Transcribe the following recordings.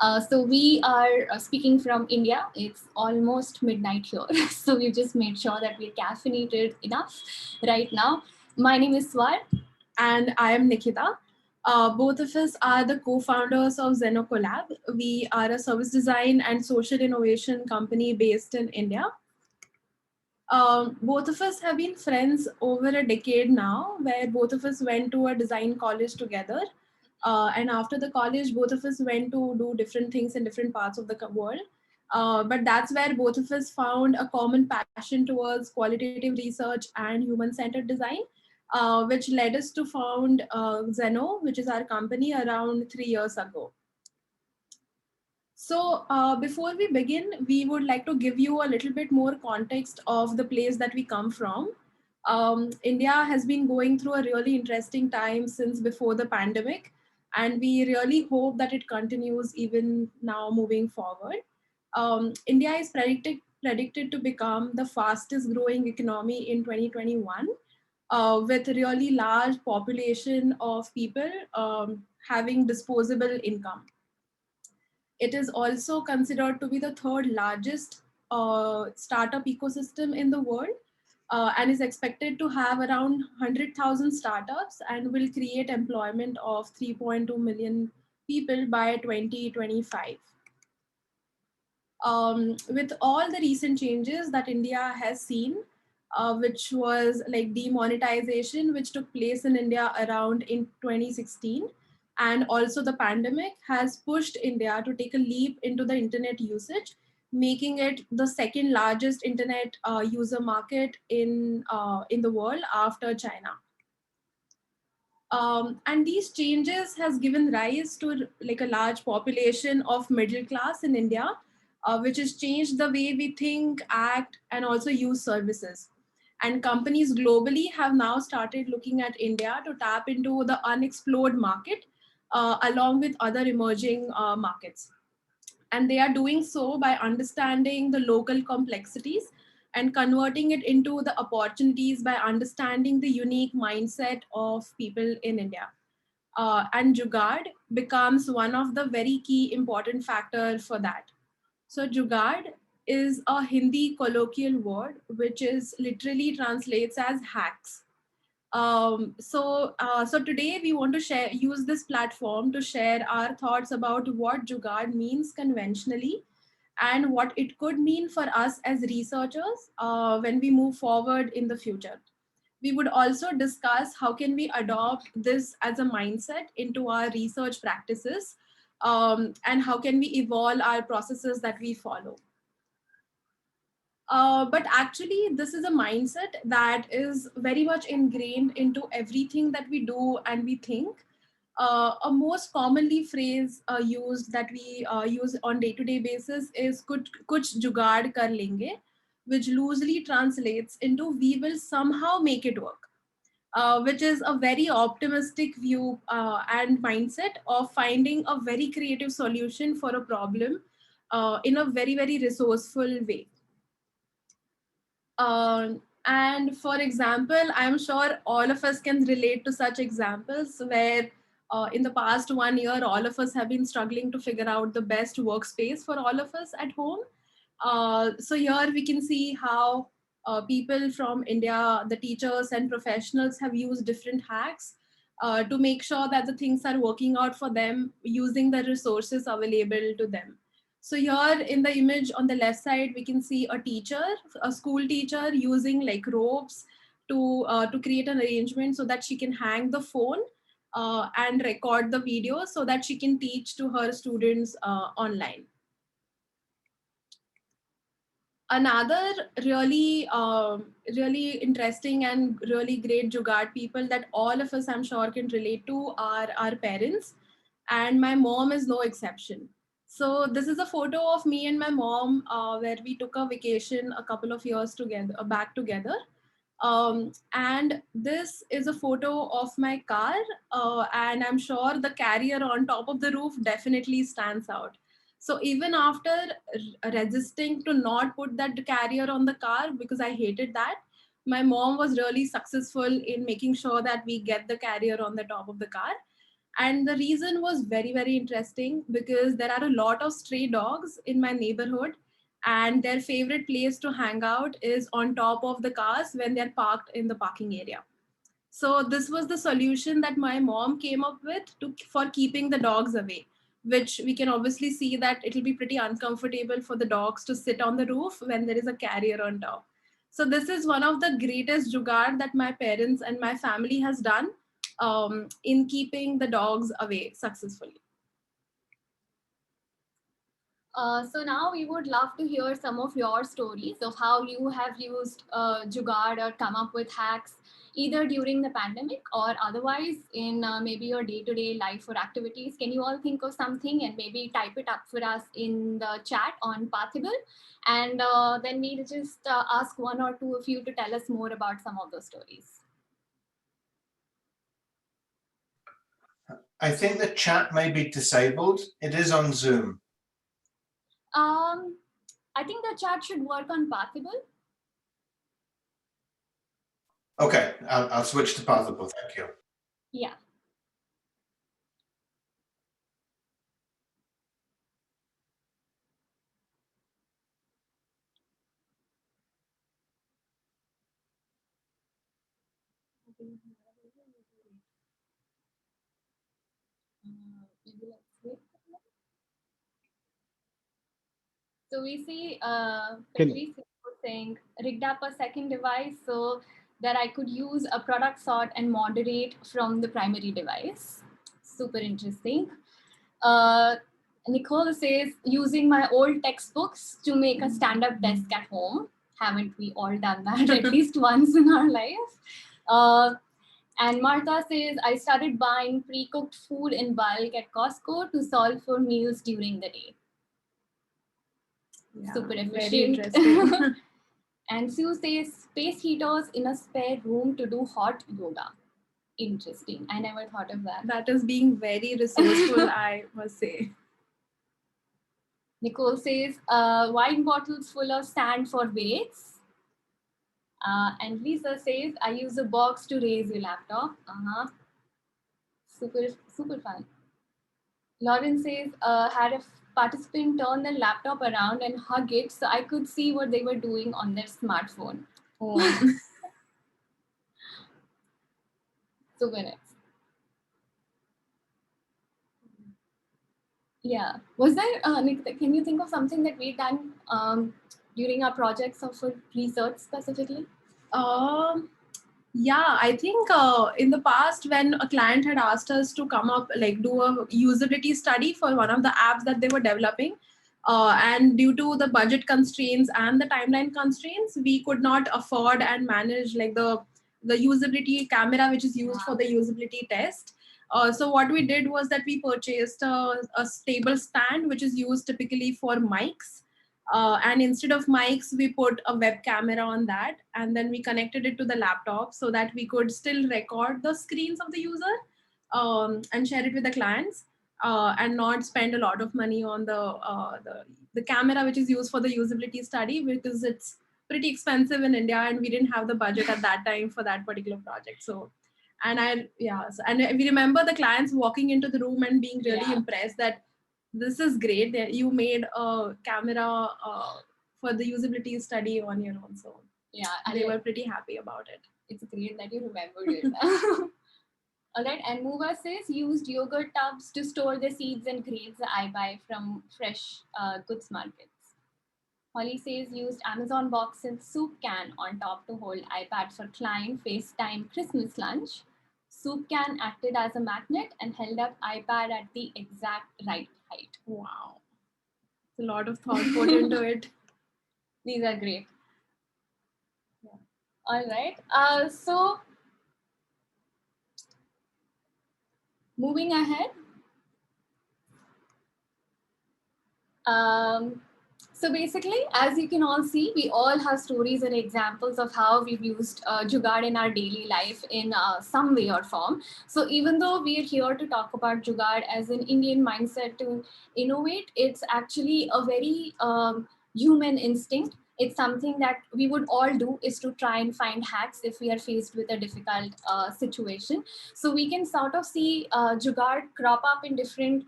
So we are speaking from India. It's almost midnight here. So we've just made sure that we're caffeinated enough right now. My name is Swar. And I am Nikita. Both of us are the co-founders of Zenocollab. We are a service design and social innovation company based in India. Both of us have been friends over a decade now, where both of us went to a design college together. And after the college, both of us went to do different things in different parts of the world. But that's where both of us found a common passion towards qualitative research and human-centered design, which led us to found Zeno, which is our company, around 3 years ago. So before we begin, we would like to give you a little bit more context of the place that we come from. India has been going through a really interesting time since before the pandemic, and we really hope that it continues even now moving forward. India is predicted to become the fastest growing economy in 2021, with a really large population of people having disposable income. It is also considered to be the third largest startup ecosystem in the world, and is expected to have around 100,000 startups and will create employment of 3.2 million people by 2025. With all the recent changes that India has seen, which was like demonetization, which took place in India around in 2016, and also the pandemic has pushed India to take a leap into the internet usage, making it the second largest internet user market in the world after China. And these changes has given rise to like a large population of middle class in India, which has changed the way we think, act, and also use services. And companies globally have now started looking at India to tap into the unexplored market, along with other emerging markets. And they are doing so by understanding the local complexities and converting it into the opportunities by understanding the unique mindset of people in India. And Jugaad becomes one of the very key important factor for that. So Jugaad is a Hindi colloquial word which is literally translates as hacks. So today we want to use this platform to share our thoughts about what Jugaad means conventionally and what it could mean for us as researchers when we move forward in the future. We would also discuss how can we adopt this as a mindset into our research practices, and how can we evolve our processes that we follow. But actually, this is a mindset that is very much ingrained into everything that we do and we think. A most commonly phrase used that we use on day-to-day basis is kuch jugaad kar lenge, which loosely translates into we will somehow make it work. Which is a very optimistic view and mindset of finding a very creative solution for a problem in a very, very resourceful way. And for example, I'm sure all of us can relate to such examples where in the past 1 year, all of us have been struggling to figure out the best workspace for all of us at home. So here we can see how people from India, the teachers and professionals have used different hacks to make sure that the things are working out for them using the resources available to them. So here in the image on the left side, we can see a teacher, a school teacher using like ropes to create an arrangement so that she can hang the phone and record the video so that she can teach to her students online. Another really interesting and really great Jugaad people that all of us I'm sure can relate to are our parents, and my mom is no exception. So this is a photo of me and my mom where we took a vacation a couple of years together, back together. And this is a photo of my car, and I'm sure the carrier on top of the roof definitely stands out. So even after resisting to not put that carrier on the car because I hated that, my mom was really successful in making sure that we get the carrier on the top of the car. And the reason was very, very interesting because there are a lot of stray dogs in my neighborhood, and their favorite place to hang out is on top of the cars when they're parked in the parking area. So this was the solution that my mom came up with for keeping the dogs away, which we can obviously see that it'll be pretty uncomfortable for the dogs to sit on the roof when there is a carrier on top. So this is one of the greatest jugaad that my parents and my family has done in keeping the dogs away successfully. So now we would love to hear some of your stories of how you have used Jugaad or come up with hacks, either during the pandemic or otherwise in maybe your day-to-day life or activities. Can you all think of something and maybe type it up for us in the chat on Pathable? And then we'll just ask one or two of you to tell us more about some of those stories. I think the chat may be disabled. It is on Zoom. I think the chat should work on Pathable. Okay, I'll switch to Pathable. Thank you. Yeah. Maybe let's wait. So we see Patrice saying rigged up a second device so that I could use a product sort and moderate from the primary device. Super interesting. Nicole says using my old textbooks to make a stand-up desk at home. Haven't we all done that at least once in our life? And Martha says, I started buying pre-cooked food in bulk at Costco to solve for meals during the day. Yeah, super efficient. Very interesting. And Sue says space heaters in a spare room to do hot yoga. Interesting. I never thought of that. That is being very resourceful, I must say. Nicole says wine bottles full of sand for weights. And Lisa says I use a box to raise your laptop. Super fun. Lauren says had a participant turn their laptop around and hug it so I could see what they were doing on their smartphone. Oh. Super nice. Yeah. Was there, Nikita, can you think of something that we've done during our projects or for research specifically? Yeah, I think in the past when a client had asked us to come up, like do a usability study for one of the apps that they were developing, and due to the budget constraints and the timeline constraints, we could not afford and manage like the usability camera which is used for the usability test. So what we did was that we purchased a stable stand which is used typically for mics. And instead of mics, we put a web camera on that, and then we connected it to the laptop so that we could still record the screens of the user and share it with the clients, and not spend a lot of money on the camera which is used for the usability study because it's pretty expensive in India, and we didn't have the budget at that time for that particular project. So, and we remember the clients walking into the room and being really impressed that this is great that you made a camera for the usability study on your own. So yeah, they were pretty happy about it. It's great that you remembered it. All right, and Muva says used yogurt tubs to store the seeds and grains I buy from fresh goods markets. Holly says used Amazon box and soup can on top to hold iPad for client FaceTime Christmas lunch. Soup can acted as a magnet and held up iPad at the exact right height. Wow. It's a lot of thought put into it. These are great. Yeah. All right. So moving ahead. So basically, as you can all see, we all have stories and examples of how we've used Jugaad in our daily life in some way or form. So even though we're here to talk about Jugaad as an Indian mindset to innovate, it's actually a very human instinct. It's something that we would all do, is to try and find hacks if we are faced with a difficult situation. So we can sort of see Jugaad crop up in different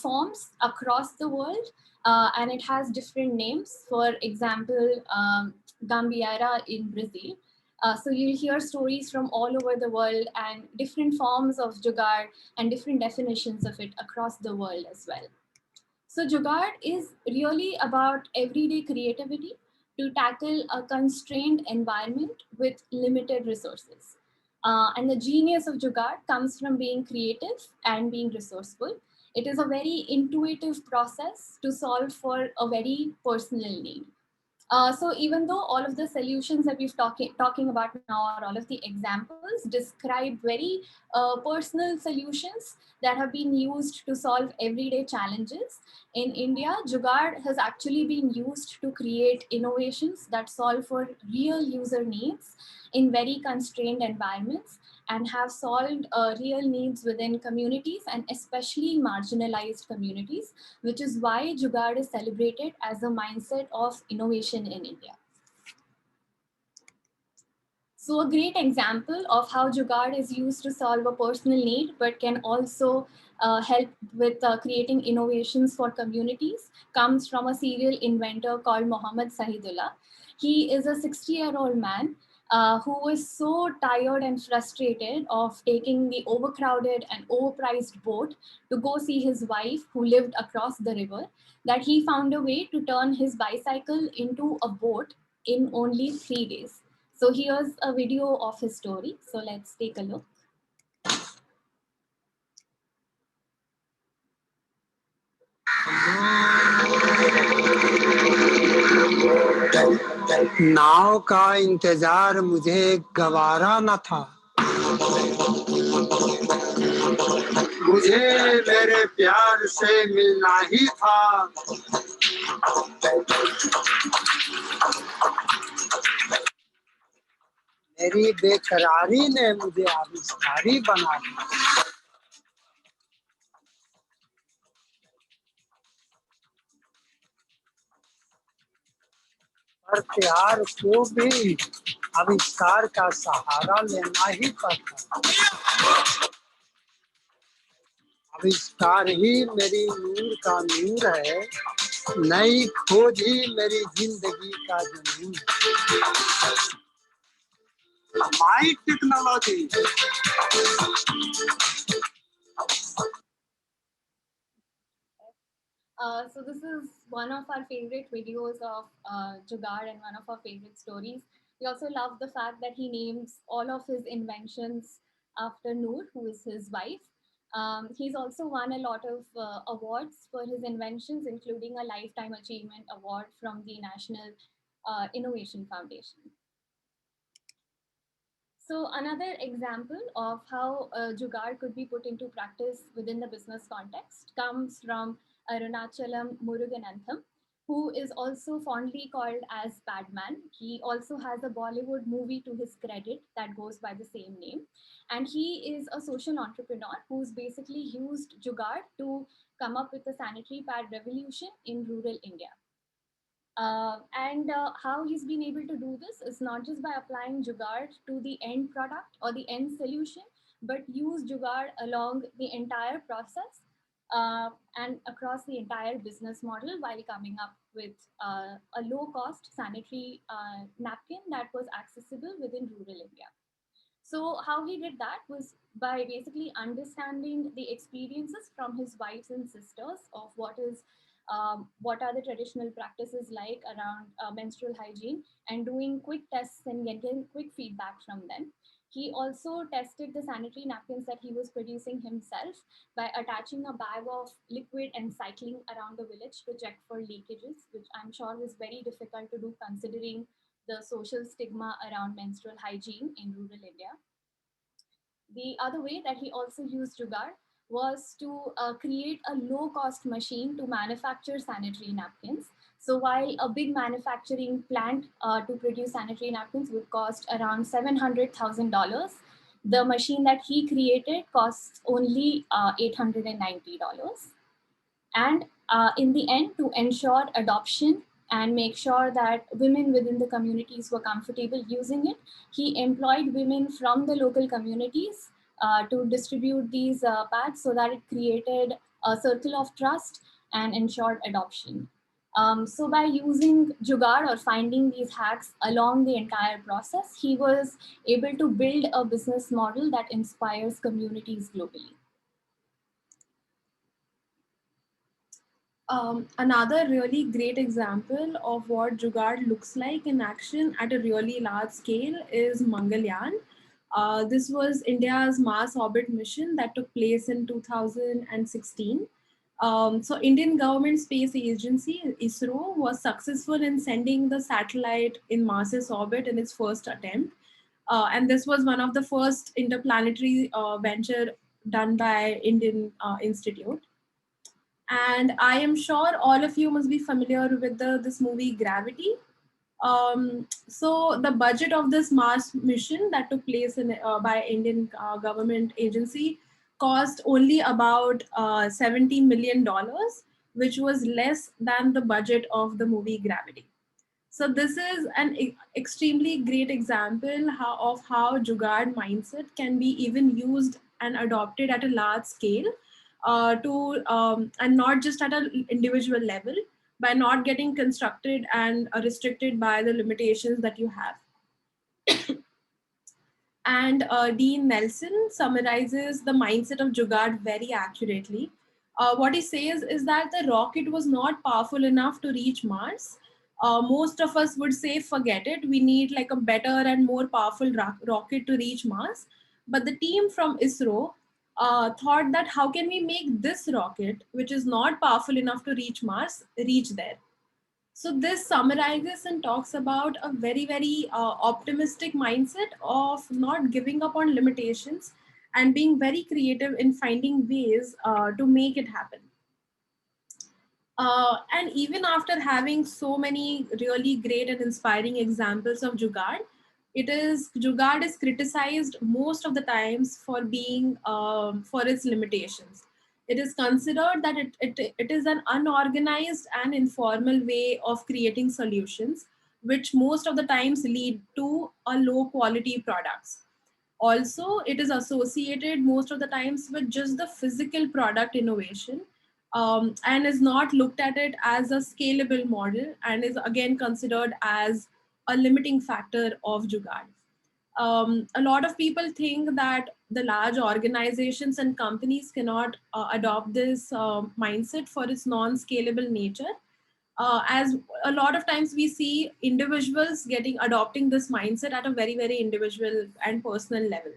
forms across the world, and it has different names. For example, Gambiara in Brazil. So you'll hear stories from all over the world and different forms of Jugaad and different definitions of it across the world as well. So Jugaad is really about everyday creativity to tackle a constrained environment with limited resources. And the genius of Jugaad comes from being creative and being resourceful. It is a very intuitive process to solve for a very personal need. So even though all of the solutions that we've talking about now, or all of the examples describe very personal solutions that have been used to solve everyday challenges, in India, Jugaad has actually been used to create innovations that solve for real user needs in very constrained environments, and have solved real needs within communities, and especially marginalized communities, which is why Jugaad is celebrated as a mindset of innovation in India. So a great example of how Jugaad is used to solve a personal need, but can also help with creating innovations for communities, comes from a serial inventor called Mohammad Sahidullah. He is a 60-year-old man who was so tired and frustrated of taking the overcrowded and overpriced boat to go see his wife who lived across the river, that he found a way to turn his bicycle into a boat in only 3 days. So here's a video of his story. So let's take a look. नाव का इंतजार मुझे गवारा न था, मुझे मेरे प्यार से मिलना ही था। मेरी बेकरारी ने मुझे आविष्कारी बना दिया। पर प्यार को भी आविष्कार का सहारा लेना ही पड़ता। आविष्कार ही मेरी नूर का नूर है, नई खोज ही मेरी जिंदगी का जुनून। माई technology. So this is one of our favorite videos of Jugaad and one of our favorite stories. We also love the fact that he names all of his inventions after Noor, who is his wife. He's also won a lot of awards for his inventions, including a Lifetime Achievement Award from the National Innovation Foundation. So another example of how Jugaad could be put into practice within the business context comes from Arunachalam Muruganantham, who is also fondly called as Padman. He also has a Bollywood movie to his credit that goes by the same name. And he is a social entrepreneur who's basically used Jugaad to come up with a sanitary pad revolution in rural India. And how he's been able to do this is not just by applying Jugaad to the end product or the end solution, but use Jugaad along the entire process and across the entire business model, while coming up with a low-cost sanitary napkin that was accessible within rural India. So how he did that was by basically understanding the experiences from his wives and sisters of what are the traditional practices like around menstrual hygiene, and doing quick tests and getting quick feedback from them. He also tested the sanitary napkins that he was producing himself by attaching a bag of liquid and cycling around the village to check for leakages, which I'm sure was very difficult to do considering the social stigma around menstrual hygiene in rural India. The other way that he also used Jugaad was to create a low-cost machine to manufacture sanitary napkins. So while a big manufacturing plant to produce sanitary napkins would cost around $700,000, the machine that he created costs only $890. And in the end, to ensure adoption and make sure that women within the communities were comfortable using it. He employed women from the local communities to distribute these pads so that it created a circle of trust and ensured adoption. So by using Jugaad or finding these hacks along the entire process, he was able to build a business model that inspires communities globally. Another really great example of what Jugaad looks like in action at a really large scale is Mangalyaan. This was India's Mars orbit mission that took place in 2016. So Indian government space agency ISRO was successful in sending the satellite in Mars's orbit in its first attempt. And this was one of the first interplanetary venture done by Indian Institute. And I am sure all of you must be familiar with this movie Gravity. So the budget of this Mars mission that took place by Indian government agency cost only about $70 million, which was less than the budget of the movie Gravity. So this is an extremely great example of how Jugaad mindset can be even used and adopted at a large scale, and not just at an individual level, by not getting constructed and restricted by the limitations that you have. And Dean Nelson summarizes the mindset of Jugaad very accurately. What he says is that the rocket was not powerful enough to reach Mars. Most of us would say, forget it, we need like a better and more powerful rocket to reach Mars. But the team from ISRO thought that how can we make this rocket, which is not powerful enough to reach Mars, reach there? So this summarizes and talks about a very, very optimistic mindset of not giving up on limitations and being very creative in finding ways to make it happen. And even after having so many really great and inspiring examples of Jugaad, Jugaad is criticized most of the times for being for its limitations. It is considered that it is an unorganized and informal way of creating solutions, which most of the times lead to a low quality products. Also, it is associated most of the times with just the physical product innovation, and is not looked at it as a scalable model, and is again considered as a limiting factor of Jugaad. A lot of people think that the large organizations and companies cannot adopt this mindset for its non-scalable nature. As a lot of times we see individuals getting adopting this mindset at a very, very individual and personal level.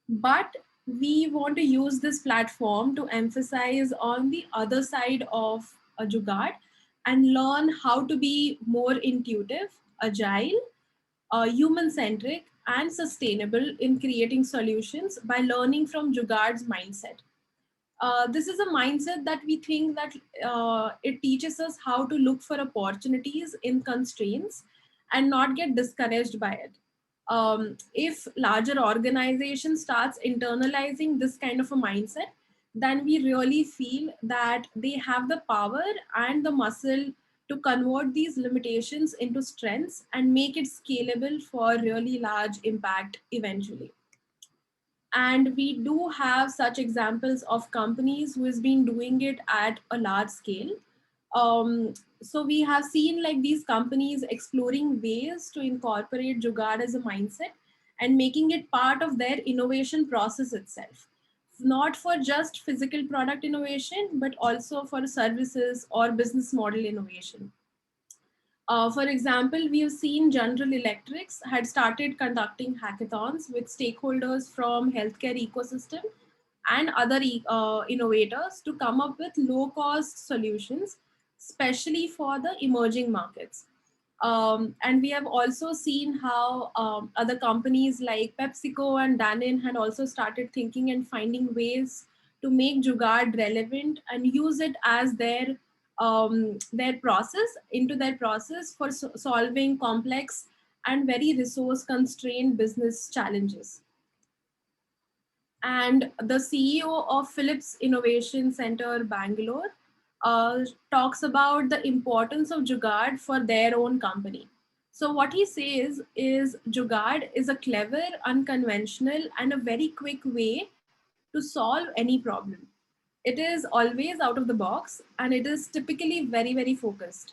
But we want to use this platform to emphasize on the other side of a Jugaad and learn how to be more intuitive, agile, human centric, and sustainable in creating solutions by learning from Jugaad's mindset. This is a mindset that we think that it teaches us how to look for opportunities in constraints and not get discouraged by it. If larger organization starts internalizing this kind of a mindset, then we really feel that they have the power and the muscle to convert these limitations into strengths and make it scalable for really large impact eventually. And we do have such examples of companies who has been doing it at a large scale. So we have seen like these companies exploring ways to incorporate Jugaad as a mindset and making it part of their innovation process itself, not for just physical product innovation but also for services or business model innovation. For example, we have seen General Electrics had started conducting hackathons with stakeholders from healthcare ecosystem and other innovators to come up with low-cost solutions, especially for the emerging markets. And we have also seen how other companies like PepsiCo and Danone had also started thinking and finding ways to make Jugaad relevant and use it as their process into their process for solving complex and very resource constrained business challenges. And the CEO of Philips Innovation Center Bangalore talks about the importance of Jugaad for their own company. So what he says is Jugaad is a clever, unconventional, and a very quick way to solve any problem. It is always out of the box and it is typically very, very focused.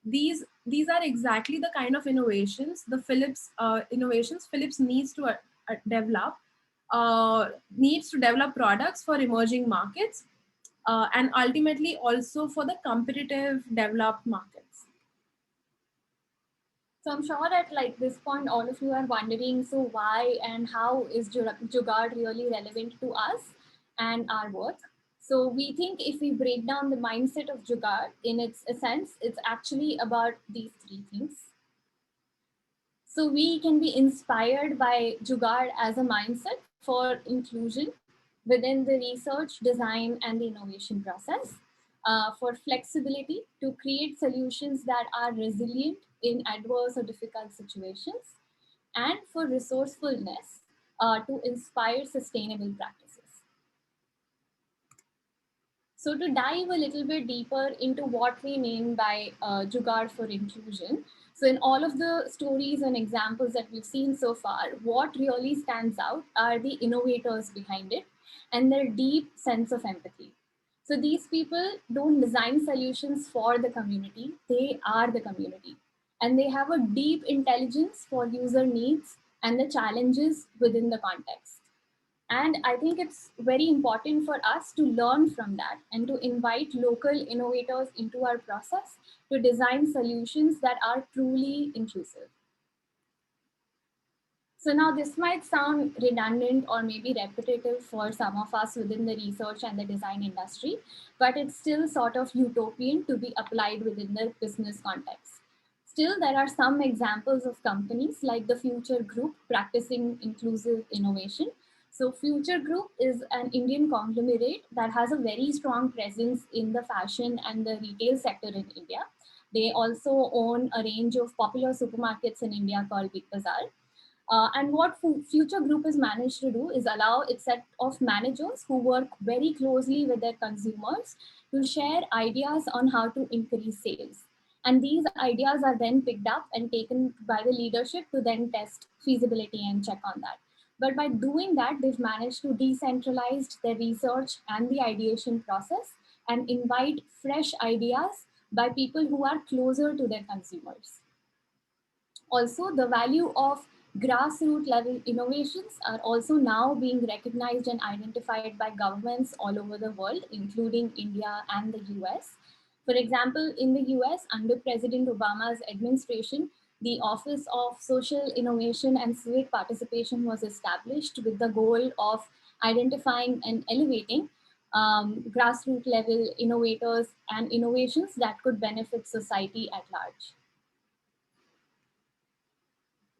These are exactly the kind of innovations the Philips needs to develop products for emerging markets, and ultimately also for the competitive developed markets. So I'm sure at like this point, all of you are wondering, so why and how is Jugaad really relevant to us and our work? So we think if we break down the mindset of Jugaad in its essence, it's actually about these three things. So we can be inspired by Jugaad as a mindset for inclusion within the research, design, and the innovation process, for flexibility to create solutions that are resilient in adverse or difficult situations, and for resourcefulness to inspire sustainable practices. So to dive a little bit deeper into what we mean by Jugaad for inclusion, so in all of the stories and examples that we've seen so far, what really stands out are the innovators behind it and their deep sense of empathy. So these people don't design solutions for the community, they are the community. And they have a deep intelligence for user needs and the challenges within the context. And I think it's very important for us to learn from that and to invite local innovators into our process to design solutions that are truly inclusive. So now this might sound redundant or maybe repetitive for some of us within the research and the design industry, but it's still sort of utopian to be applied within the business context. Still, there are some examples of companies like the Future Group practicing inclusive innovation. So Future Group is an Indian conglomerate that has a very strong presence in the fashion and the retail sector in India. They also own a range of popular supermarkets in India called Big Bazaar. And what Future Group has managed to do is allow its set of managers who work very closely with their consumers to share ideas on how to increase sales. And these ideas are then picked up and taken by the leadership to then test feasibility and check on that. But by doing that, they've managed to decentralize their research and the ideation process and invite fresh ideas by people who are closer to their consumers. Also, the value of grassroots level innovations are also now being recognized and identified by governments all over the world, including India and the US. For example, in the US, under President Obama's administration, the Office of Social Innovation and Civic Participation was established with the goal of identifying and elevating grassroots level innovators and innovations that could benefit society at large.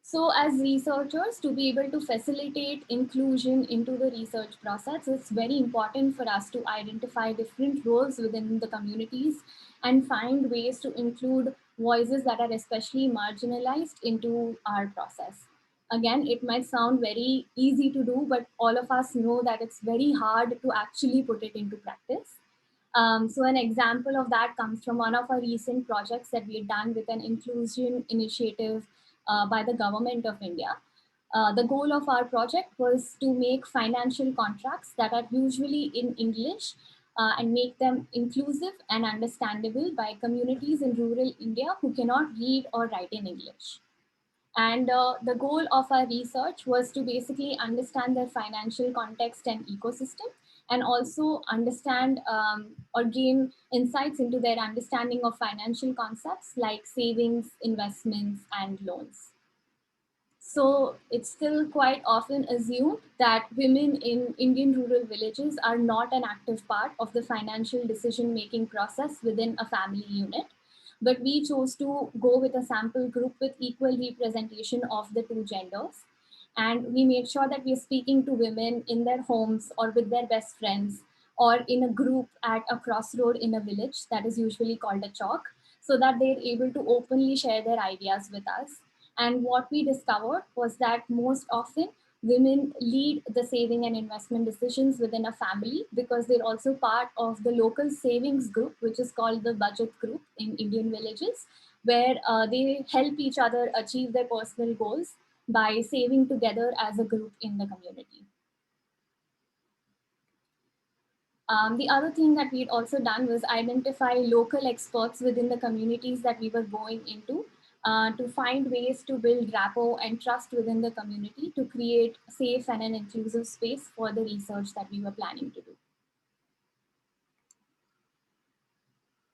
So as researchers, to be able to facilitate inclusion into the research process, it's very important for us to identify different roles within the communities and find ways to include voices that are especially marginalized into our process. Again, it might sound very easy to do, but all of us know that it's very hard to actually put it into practice. So an example of that comes from one of our recent projects that we had done with an inclusion initiative by the government of India. The goal of our project was to make financial contracts that are usually in English and make them inclusive and understandable by communities in rural India who cannot read or write in English. And the goal of our research was to basically understand their financial context and ecosystem, and also understand or gain insights into their understanding of financial concepts like savings, investments, and loans. So it's still quite often assumed that women in Indian rural villages are not an active part of the financial decision-making process within a family unit. But we chose to go with a sample group with equal representation of the two genders. And we made sure that we're speaking to women in their homes or with their best friends or in a group at a crossroad in a village that is usually called a chowk, so that they're able to openly share their ideas with us. And what we discovered was that most often Women lead the saving and investment decisions within a family because they're also part of the local savings group, which is called the budget group in Indian villages, where they help each other achieve their personal goals by saving together as a group in the community. The other thing that we'd also done was identify local experts within the communities that we were going into to find ways to build rapport and trust within the community to create safe and an inclusive space for the research that we were planning to do.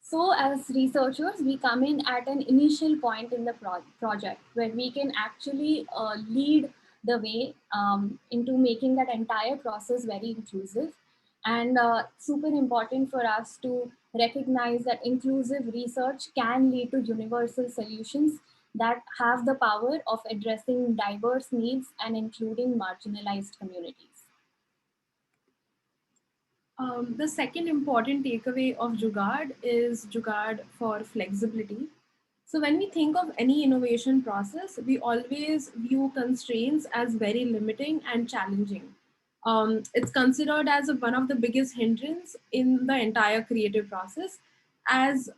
So as researchers, we come in at an initial point in the project where we can actually lead the way into making that entire process very inclusive. And super important for us to recognize that inclusive research can lead to universal solutions that have the power of addressing diverse needs and including marginalized communities. The second important takeaway of Jugaad is Jugaad for flexibility. So when we think of any innovation process, we always view constraints as very limiting and challenging. It's considered as one of the biggest hindrance in the entire creative process. As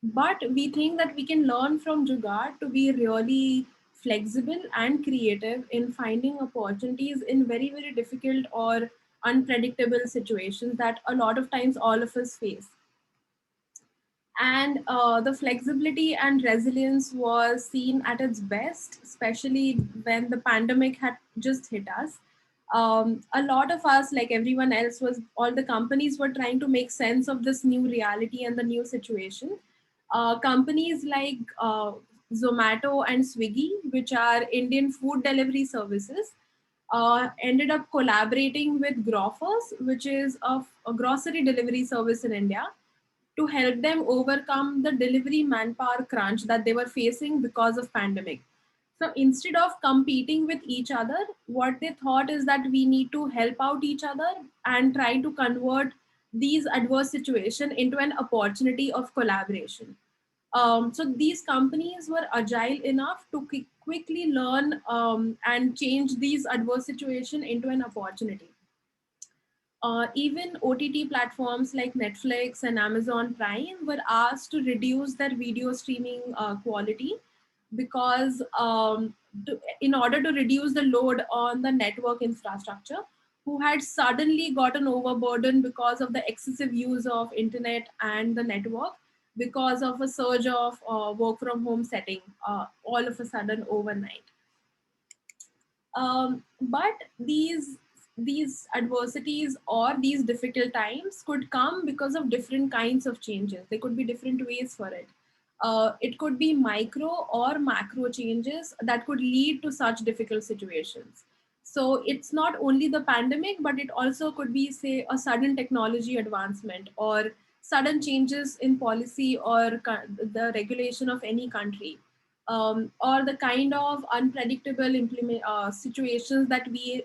But we think that we can learn from Jugaad to be really flexible and creative in finding opportunities in very, very difficult or unpredictable situations that a lot of times all of us face. And the flexibility and resilience was seen at its best, especially when the pandemic had just hit us. A lot of us, like everyone else, was all the companies were trying to make sense of this new reality and the new situation. Companies like Zomato and Swiggy, which are Indian food delivery services, ended up collaborating with Grofers, which is a grocery delivery service in India, to help them overcome the delivery manpower crunch that they were facing because of pandemic. So instead of competing with each other, what they thought is that we need to help out each other and try to convert these adverse situation into an opportunity of collaboration. So these companies were agile enough to quickly learn and change these adverse situation into an opportunity. Even OTT platforms like Netflix and Amazon Prime were asked to reduce their video streaming quality because in order to reduce the load on the network infrastructure, who had suddenly gotten overburdened because of the excessive use of internet and the network because of a surge of work from home setting all of a sudden overnight. But these adversities or these difficult times could come because of different kinds of changes. There could be different ways for it. It could be micro or macro changes that could lead to such difficult situations. So it's not only the pandemic, but it also could be, say, a sudden technology advancement or sudden changes in policy or the regulation of any country, or the kind of unpredictable situations that we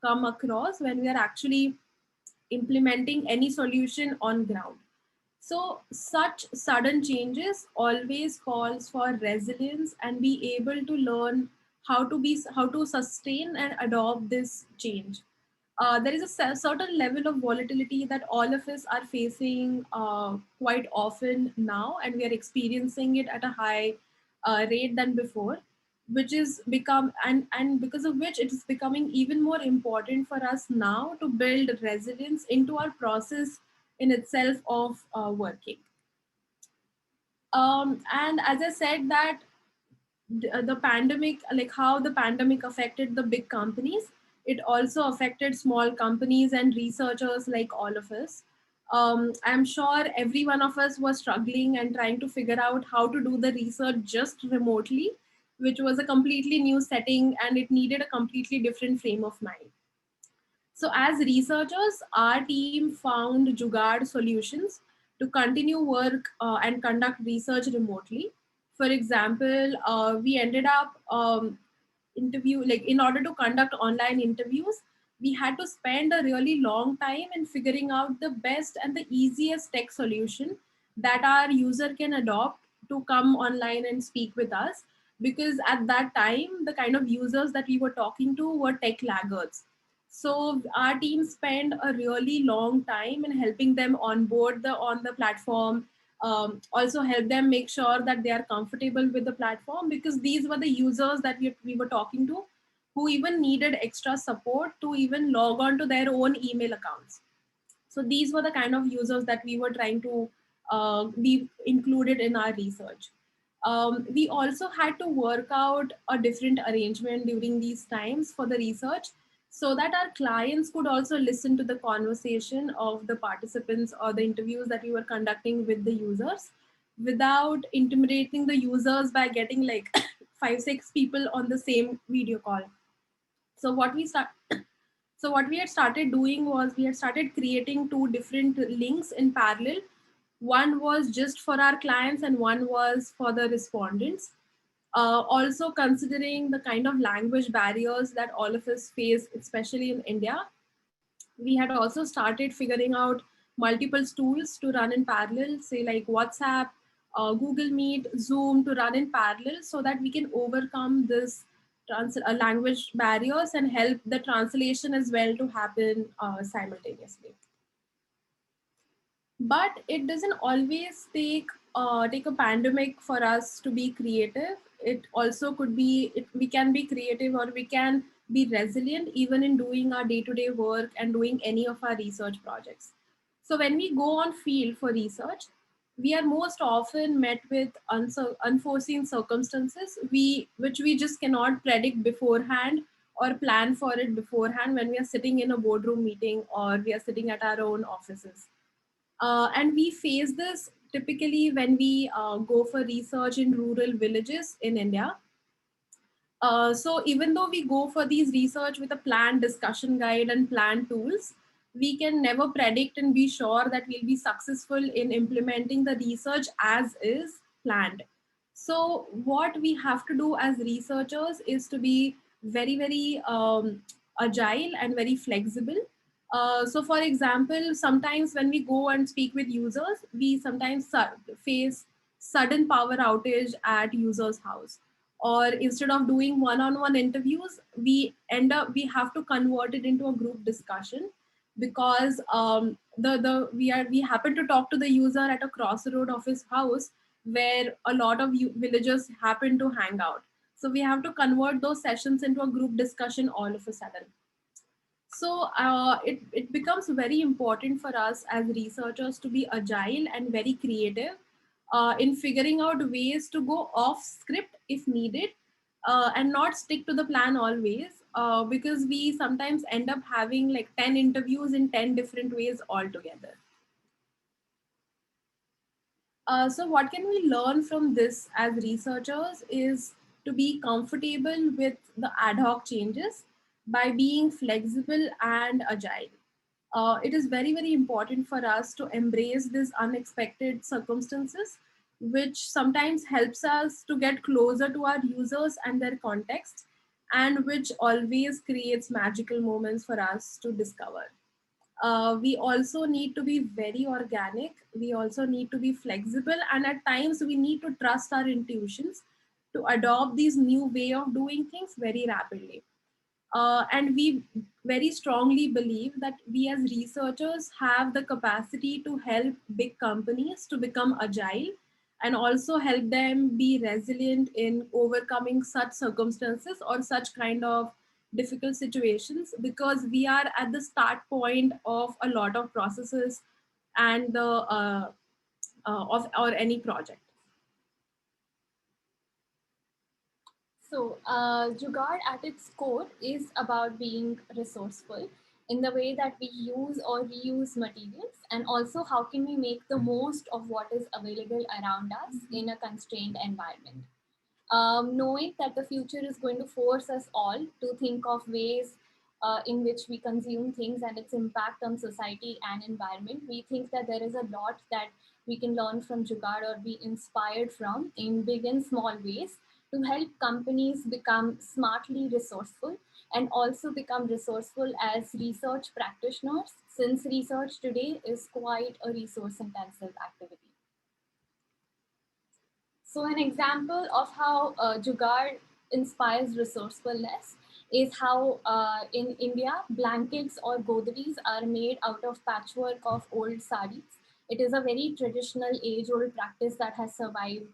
come across when we are actually implementing any solution on ground. So such sudden changes always calls for resilience and be able to learn how to sustain and adopt this change. There is a certain level of volatility that all of us are facing quite often now, and we are experiencing it at a high rate than before, which is become and because of which it is becoming even more important for us now to build resilience into our process in itself of working. And as I said that the pandemic, like how the pandemic affected the big companies, it also affected small companies and researchers like all of us. I'm sure every one of us was struggling and trying to figure out how to do the research just remotely, which was a completely new setting and it needed a completely different frame of mind. So as researchers, our team found Jugaad solutions to continue work and conduct research remotely. For example, we ended up in order to conduct online interviews, we had to spend a really long time in figuring out the best and the easiest tech solution that our user can adopt to come online and speak with us. because at that time the kind of users that we were talking to were tech laggards. So our team spent a really long time in helping them onboard on the platform, also help them make sure that they are comfortable with the platform, because these were the users that we were talking to who even needed extra support to even log on to their own email accounts. So these were the kind of users that we were trying to be included in our research. We also had to work out a different arrangement during these times for the research, so that our clients could also listen to the conversation of the participants or the interviews that we were conducting with the users, without intimidating the users by getting like 5 6 people on the same video call. So what we had started doing was we had started creating two different links in parallel. One was just for our clients and one was for the respondents. Also considering the kind of language barriers that all of us face, especially in India, we had also started figuring out multiple tools to run in parallel, say like WhatsApp, Google Meet, Zoom, to run in parallel, so that we can overcome this language barriers and help the translation as well to happen simultaneously. But it doesn't always take a pandemic for us to be creative. It also could be we can be creative, or we can be resilient even in doing our day-to-day work and doing any of our research projects. So when we go on field for research, we are most often met with unforeseen circumstances which we just cannot predict beforehand or plan for it beforehand when we are sitting in a boardroom meeting or we are sitting at our own offices. And we face this typically when we go for research in rural villages in India. So even though we go for these research with a planned discussion guide and planned tools, we can never predict and be sure that we'll be successful in implementing the research as is planned. So what we have to do as researchers is to be very, very agile and very flexible. So for example, sometimes when we go and speak with users, we sometimes face sudden power outage at user's house, or instead of doing one-on-one interviews, we have to convert it into a group discussion, because we happen to talk to the user at a crossroad of his house where a lot of villagers happen to hang out. So we have to convert those sessions into a group discussion all of a sudden. So it becomes very important for us as researchers to be agile and very creative in figuring out ways to go off script if needed, and not stick to the plan always, because we sometimes end up having like 10 interviews in 10 different ways altogether. So what can we learn from this as researchers is to be comfortable with the ad hoc changes by being flexible and agile. It is very, very important for us to embrace these unexpected circumstances, which sometimes helps us to get closer to our users and their context, and which always creates magical moments for us to discover. We also need to be very organic. We also need to be flexible, and at times we need to trust our intuitions to adopt these new way of doing things very rapidly. And we very strongly believe that we as researchers have the capacity to help big companies to become agile and also help them be resilient in overcoming such circumstances or such kind of difficult situations, because we are at the start point of a lot of processes and the of or any project. So, Jugaad at its core is about being resourceful in the way that we use or reuse materials, and also how can we make the most of what is available around us in a constrained environment. Knowing that the future is going to force us all to think of ways in which we consume things and its impact on society and environment, we think that there is a lot that we can learn from Jugaad or be inspired from in big and small ways to help companies become smartly resourceful and also become resourceful as research practitioners, since research today is quite a resource intensive activity. So an example of how Jugaad inspires resourcefulness is how in India, blankets or godris are made out of patchwork of old saris. It is a very traditional age-old practice that has survived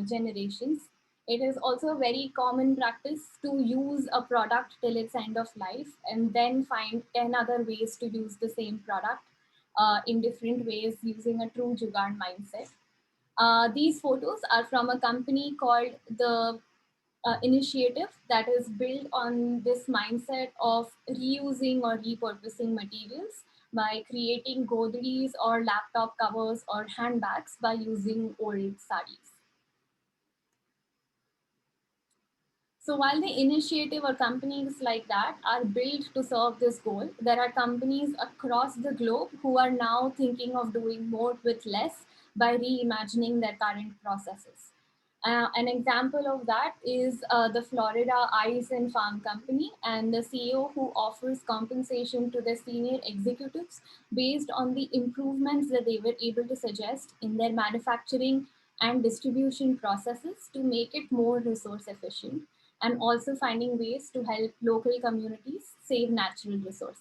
generations. It is also a very common practice to use a product till its end of life and then find 10 other ways to use the same product in different ways using a true Jugaad mindset. These photos are from a company called the Initiative that is built on this mindset of reusing or repurposing materials by creating godris or laptop covers or handbags by using old saris. So while the initiative or companies like that are built to serve this goal, there are companies across the globe who are now thinking of doing more with less by reimagining their current processes. An example of that is the Florida Ice and Farm Company and the CEO who offers compensation to their senior executives based on the improvements that they were able to suggest in their manufacturing and distribution processes to make it more resource efficient, and also finding ways to help local communities save natural resources.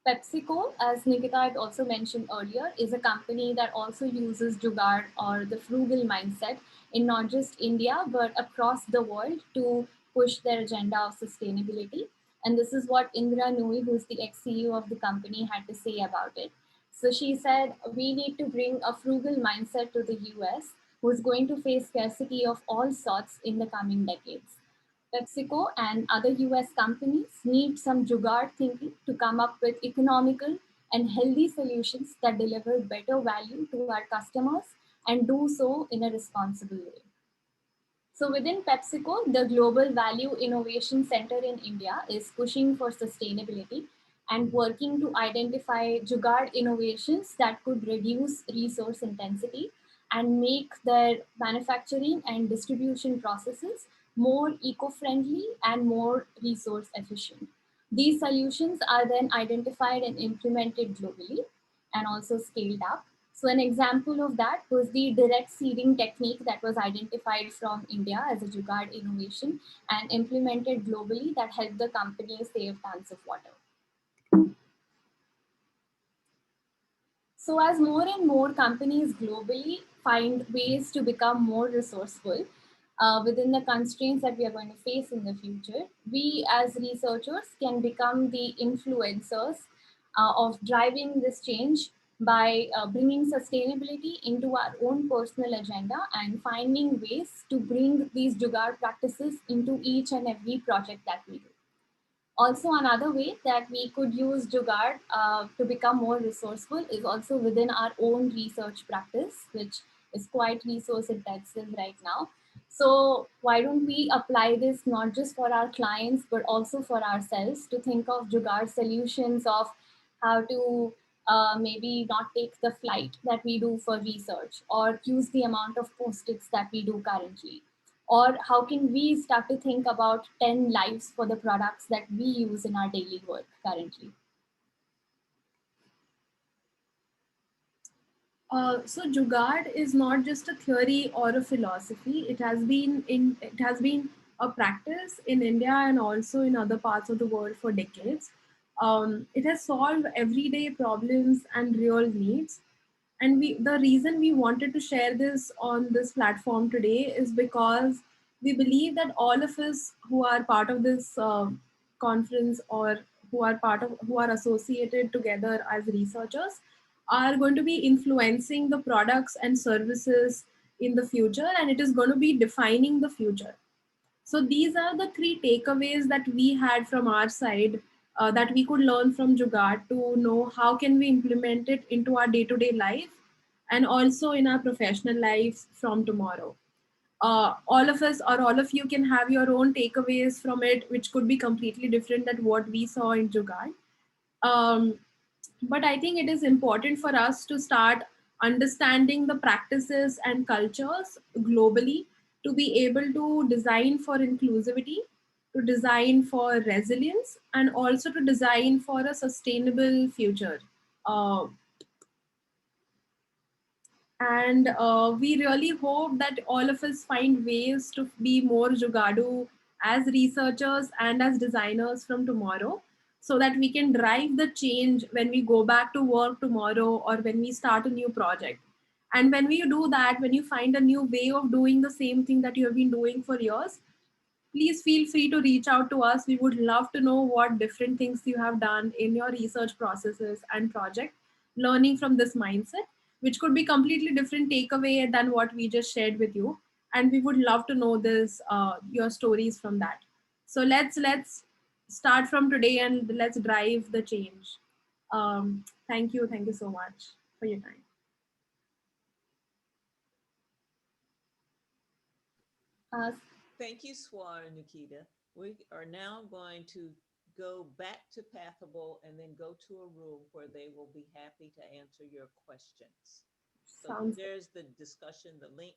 PepsiCo, as Nikita had also mentioned earlier, is a company that also uses Jugaad or the frugal mindset in not just India, but across the world to push their agenda of sustainability. And this is what Indra Nui, who's the ex-CEO of the company, had to say about it. So she said, we need to bring a frugal mindset to the US, who's going to face scarcity of all sorts in the coming decades. PepsiCo and other US companies need some Jugaad thinking to come up with economical and healthy solutions that deliver better value to our customers and do so in a responsible way. So within PepsiCo, the Global Value Innovation Center in India is pushing for sustainability and working to identify Jugaad innovations that could reduce resource intensity and make their manufacturing and distribution processes more eco-friendly and more resource efficient. These solutions are then identified and implemented globally and also scaled up. So an example of that was the direct seeding technique that was identified from India as a Jugaad innovation and implemented globally that helped the company save tons of water. So as more and more companies globally find ways to become more resourceful within the constraints that we are going to face in the future, we as researchers can become the influencers of driving this change by bringing sustainability into our own personal agenda and finding ways to bring these Jugaad practices into each and every project that we do. Also, another way that we could use Jugaad to become more resourceful is also within our own research practice, which is quite resource intensive right now. So why don't we apply this not just for our clients, but also for ourselves to think of Jugaad solutions of how to maybe not take the flight that we do for research or use the amount of post-its that we do currently, or how can we start to think about 10 lives for the products that we use in our daily work currently? So Jugaad is not just a theory or a philosophy. It has been a practice in India and also in other parts of the world for decades. It has solved everyday problems and real needs. And the reason we wanted to share this on this platform today is because we believe that all of us who are part of this conference, or who are associated together as researchers, are going to be influencing the products and services in the future, and it is going to be defining the future. So these are the three takeaways that we had from our side, that we could learn from Jugaad to know how can we implement it into our day-to-day life and also in our professional lives from tomorrow. All of us or all of you can have your own takeaways from it, which could be completely different than what we saw in Jugaad. Um, but I think it is important for us to start understanding the practices and cultures globally to be able to design for inclusivity, to design for resilience, and also to design for a sustainable future. Uh, And we really hope that all of us find ways to be more Jugadu as researchers and as designers from tomorrow, so that we can drive the change when we go back to work tomorrow or when we start a new project. And when we do that, when you find a new way of doing the same thing that you have been doing for years, please feel free to reach out to us. We would love to know what different things you have done in your research processes and project, learning from this mindset, which could be completely different takeaway than what we just shared with you. And we would love to know this, your stories from that. So let's start from today and let's drive the change. Thank you so much for your time. Uh, Thank you, Swar and Nikita. We are now going to go back to Pathable and then go to a room where they will be happy to answer your questions. So Sounds there's the discussion, the link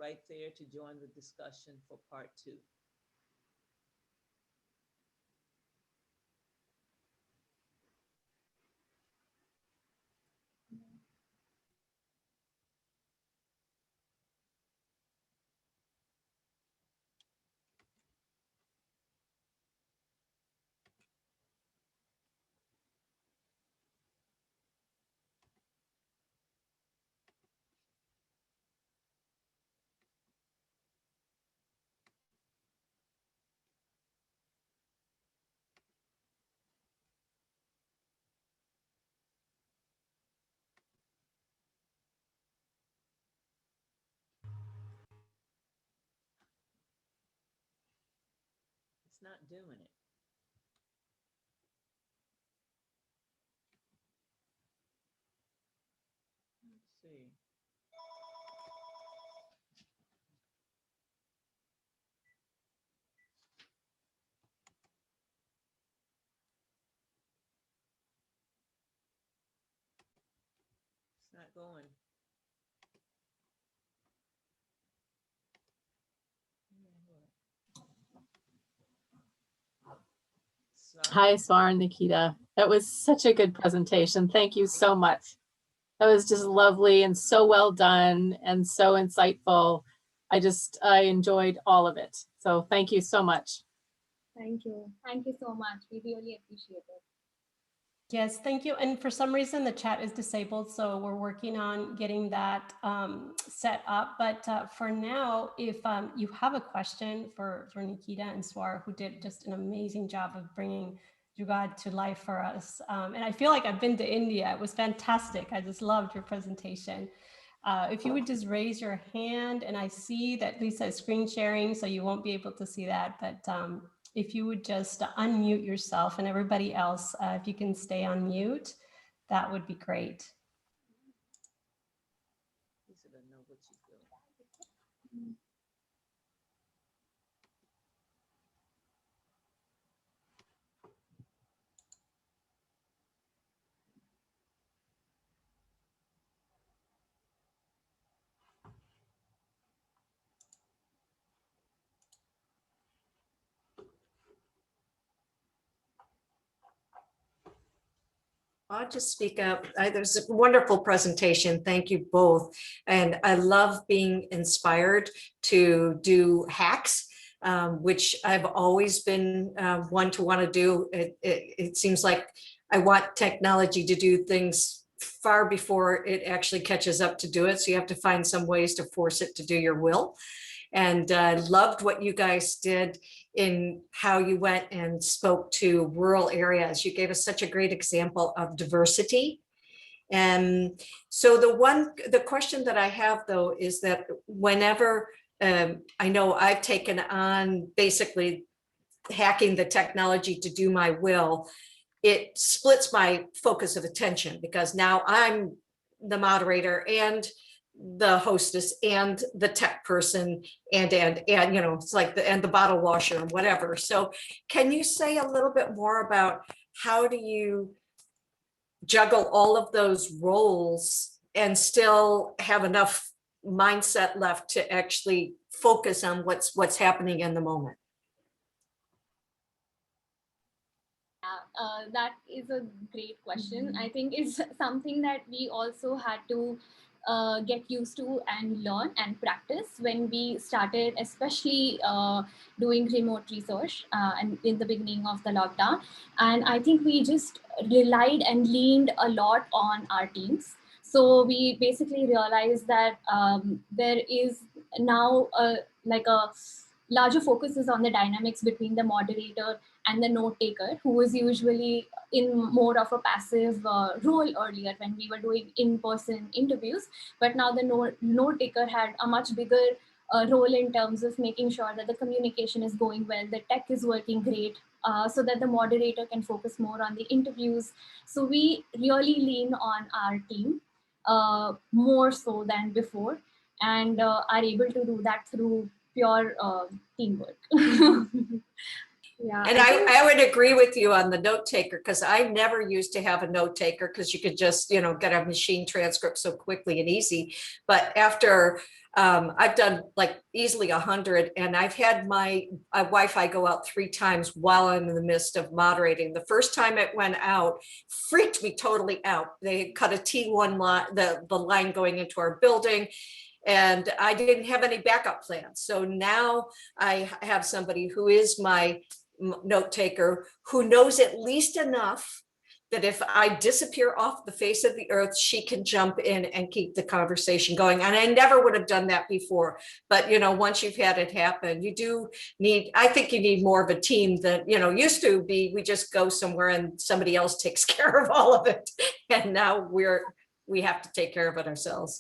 right there to join the discussion for part 2. It's not doing it. Let's see. It's not going. Hi, Swar and Nikita. That was such a good presentation. Thank you so much. That was just lovely and so well done and so insightful. I enjoyed all of it. So thank you so much. Thank you. Thank you so much. We really appreciate it. Yes, thank you. And for some reason, the chat is disabled, so we're working on getting that set up. But for now, if you have a question for Nikita and Swar, who did just an amazing job of bringing Jugaad to life for us. And I feel like I've been to India. It was fantastic. I just loved your presentation. If you would just raise your hand, and I see that Lisa is screen sharing, so you won't be able to see that, but if you would just unmute yourself, and everybody else, if you can stay on mute, that would be great. Lisa doesn't know what she's doing. I'll just speak up. There's a wonderful presentation. Thank you both. And I love being inspired to do hacks, which I've always been one to want to do. It seems like I want technology to do things far before it actually catches up to do it. So you have to find some ways to force it to do your will. And I loved what you guys did in how you went and spoke to rural areas. You gave us such a great example of diversity. And so the question that I have though is that whenever I know I've taken on basically hacking the technology to do my will, it splits my focus of attention because now I'm the moderator and the hostess and the tech person and you know, it's like the bottle washer and whatever. So can you say a little bit more about how do you juggle all of those roles and still have enough mindset left to actually focus on what's happening in the moment? That is a great question. I think it's something that we also had to get used to and learn and practice when we started, especially doing remote research and in the beginning of the lockdown. And I think we just relied and leaned a lot on our teams. So we basically realized that there is now like a larger focus is on the dynamics between the moderator and the note taker, who was usually in more of a passive role earlier when we were doing in-person interviews. But now the note taker had a much bigger role in terms of making sure that the communication is going well, the tech is working great, so that the moderator can focus more on the interviews. So we really lean on our team more so than before, and are able to do that through pure teamwork. Yeah, And I would agree with you on the note taker, because I never used to have a note taker because you could just, you know, get a machine transcript so quickly and easy. But after I've done like easily 100, and I've had my Wi-Fi go out 3 times while I'm in the midst of moderating. The first time it went out, freaked me totally out. They cut a T1 line, the line going into our building, and I didn't have any backup plans. So now I have somebody who is my note taker, who knows at least enough that if I disappear off the face of the earth, she can jump in and keep the conversation going. And I never would have done that before. But, you know, once you've had it happen, you do need, I think you need more of a team that, you know, used to be, we just go somewhere and somebody else takes care of all of it. And now we have to take care of it ourselves.